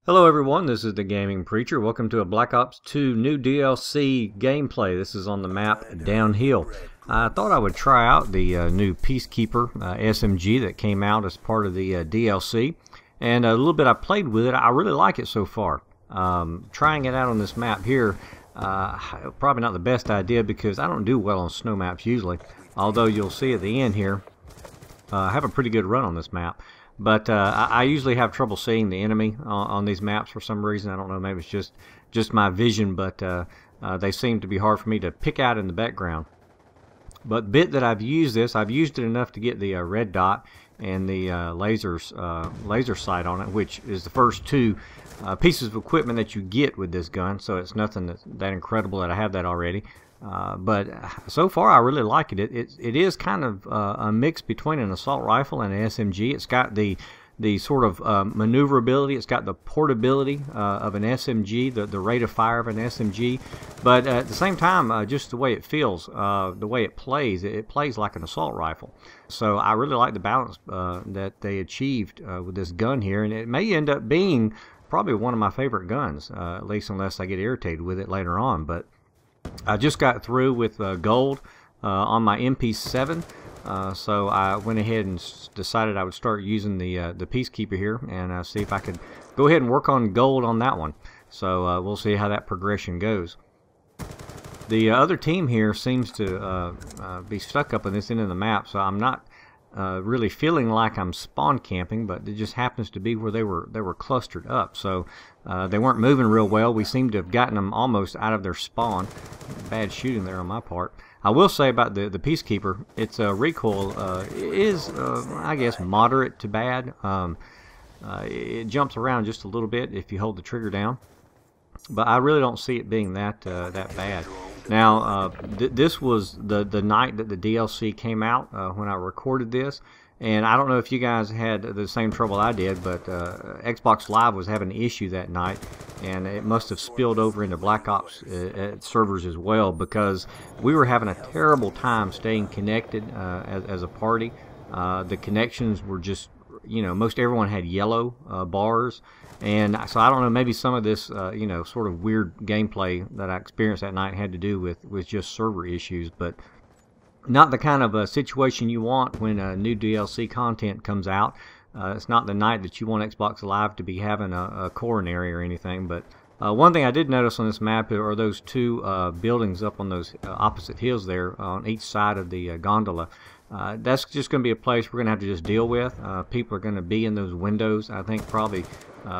Hello everyone, this is the Gaming Preacher. Welcome to a Black Ops 2 new DLC gameplay. This is on the map Downhill. I thought I would try out the new Peacekeeper SMG that came out as part of the DLC. And a little bit I played with it. I really like it so far. Trying it out on this map here, probably not the best idea because I don't do well on snow maps usually. Although you'll see at the end here, I have a pretty good run on this map. But I usually have trouble seeing the enemy on these maps for some reason. I don't know, maybe it's just my vision, but they seem to be hard for me to pick out in the background. But the bit that I've used this, I've used it enough to get the red dot and the laser sight on it, which is the first two pieces of equipment that you get with this gun. So it's nothing that incredible that I have that already. But so far I really like it. It is kind of a mix between an assault rifle and an SMG. It's got the sort of maneuverability. It's got the portability of an SMG, the rate of fire of an SMG. But at the same time, just the way it feels, the way it plays like an assault rifle. So I really like the balance that they achieved with this gun here, and it may end up being probably one of my favorite guns, at least unless I get irritated with it later on. But I just got through with gold on my MP7, so I went ahead and decided I would start using the Peacekeeper here and see if I could go ahead and work on gold on that one. So we'll see how that progression goes. The other team here seems to be stuck up in this end of the map, so I'm not really feeling like I'm spawn camping, but it just happens to be where they were clustered up. So they weren't moving real well. We seem to have gotten them almost out of their spawn. Bad shooting there on my part. I will say about the Peacekeeper, its recoil is, I guess, moderate to bad. It jumps around just a little bit if you hold the trigger down, but I really don't see it being that bad. Now, this was the night that the DLC came out when I recorded this, and I don't know if you guys had the same trouble I did, but Xbox Live was having an issue that night, and it must have spilled over into Black Ops servers as well, because we were having a terrible time staying connected as a party. The connections were just, you know, most everyone had yellow bars, and so I don't know, maybe some of this you know, sort of weird gameplay that I experienced that night had to do with just server issues. But not the kind of situation you want when new DLC content comes out. It's not the night that you want Xbox Live to be having a coronary or anything. But one thing I did notice on this map are those two buildings up on those opposite hills there on each side of the gondola. That's just going to be a place we're going to have to just deal with. People are going to be in those windows, I think, probably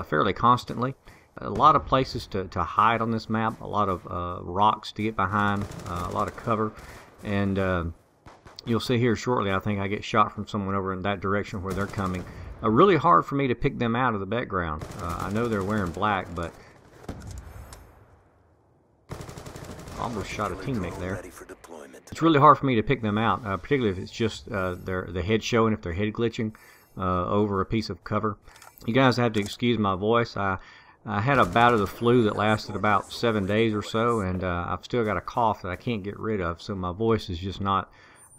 fairly constantly. A lot of places to hide on this map, a lot of rocks to get behind, a lot of cover. And you'll see here shortly, I think I get shot from someone over in that direction where they're coming. Really hard for me to pick them out of the background. I know they're wearing black, but almost shot a teammate there. It's really hard for me to pick them out, particularly if it's just the head showing, if they're head glitching over a piece of cover. You guys have to excuse my voice. I had a bout of the flu that lasted about 7 days or so, and I've still got a cough that I can't get rid of, so my voice is just not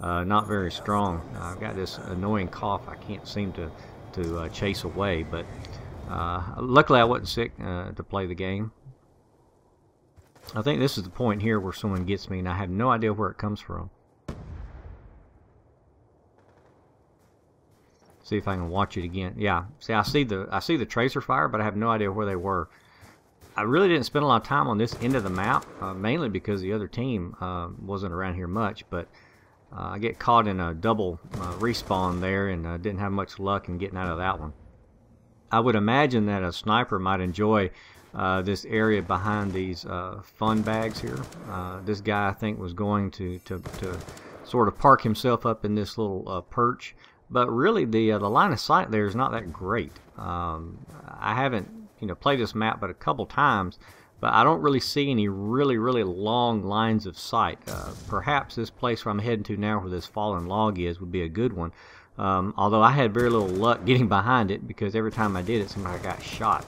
very strong. I've got this annoying cough I can't seem to chase away, but luckily I wasn't sick to play the game. I think this is the point here where someone gets me, and I have no idea where it comes from. See if I can watch it again. Yeah, see, I see the tracer fire, but I have no idea where they were. I really didn't spend a lot of time on this end of the map, mainly because the other team wasn't around here much. But I get caught in a double respawn there, and didn't have much luck in getting out of that one. I would imagine that a sniper might enjoy this area behind these fun bags here. This guy, I think, was going to sort of park himself up in this little perch, but really the line of sight there is not that great. I haven't, you know, played this map but a couple times, but I don't really see any really long lines of sight. Perhaps this place where I'm heading to now, where this fallen log is, would be a good one. Although I had very little luck getting behind it, because every time I did it, somebody got shot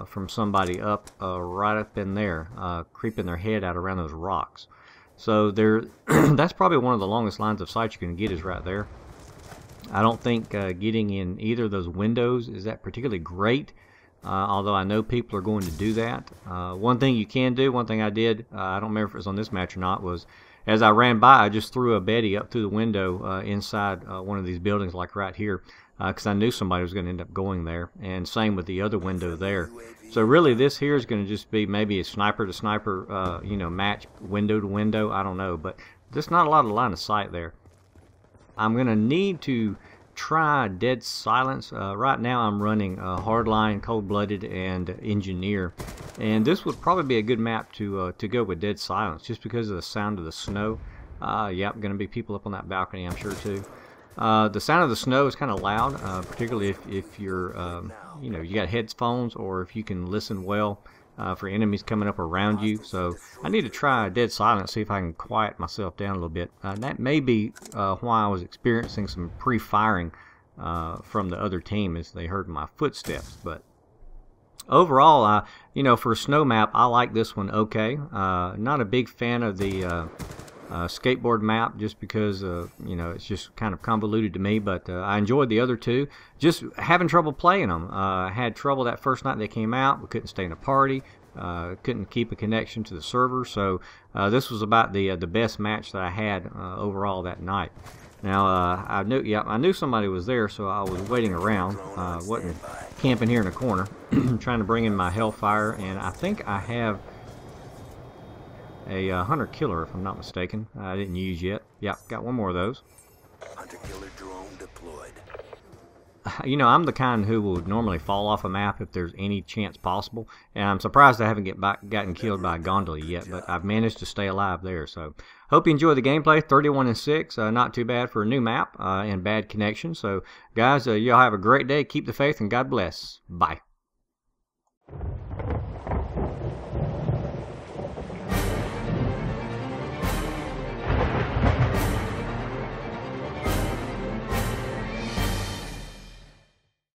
from somebody up right up in there, creeping their head out around those rocks. So there, that's probably one of the longest lines of sight you can get, is right there. I don't think getting in either of those windows is that particularly great although I know people are going to do that. One thing you can do, one thing I did, I don't remember if it was on this match or not, was as I ran by, I just threw a Betty up through the window inside one of these buildings, like right here, because I knew somebody was going to end up going there. And same with the other window there. So really, this here is going to just be maybe a sniper to sniper, match, window to window. I don't know, but there's not a lot of line of sight there. I'm going to need to try Dead Silence. Right now I'm running Hardline, Cold-Blooded, and Engineer, and this would probably be a good map to go with Dead Silence, just because of the sound of the snow. Yep, going to be people up on that balcony, I'm sure too. The sound of the snow is kind of loud, particularly if you're you got headphones, or if you can listen well for enemies coming up around you. So I need to try Dead Silence, see if I can quiet myself down a little bit. That may be why I was experiencing some pre-firing from the other team as they heard my footsteps. But overall, for a snow map, I like this one okay. Not a big fan of the skateboard map, just because it's just kind of convoluted to me, but I enjoyed the other two. Just having trouble playing them. I had trouble that first night they came out. We couldn't stay in a party, couldn't keep a connection to the server, so this was about the best match that I had overall that night. Now I knew somebody was there, so I was waiting around, wasn't camping here in a corner trying to bring in my Hellfire, and I think I have a hunter killer, if I'm not mistaken. I didn't use yet. Yeah, got one more of those. Hunter killer drone deployed. I'm the kind who will normally fall off a map if there's any chance possible, and I'm surprised I haven't gotten killed by a gondola yet, but I've managed to stay alive there. So hope you enjoy the gameplay. 31-6, not too bad for a new map and bad connection. So guys, y'all have a great day. Keep the faith, and God bless. Bye.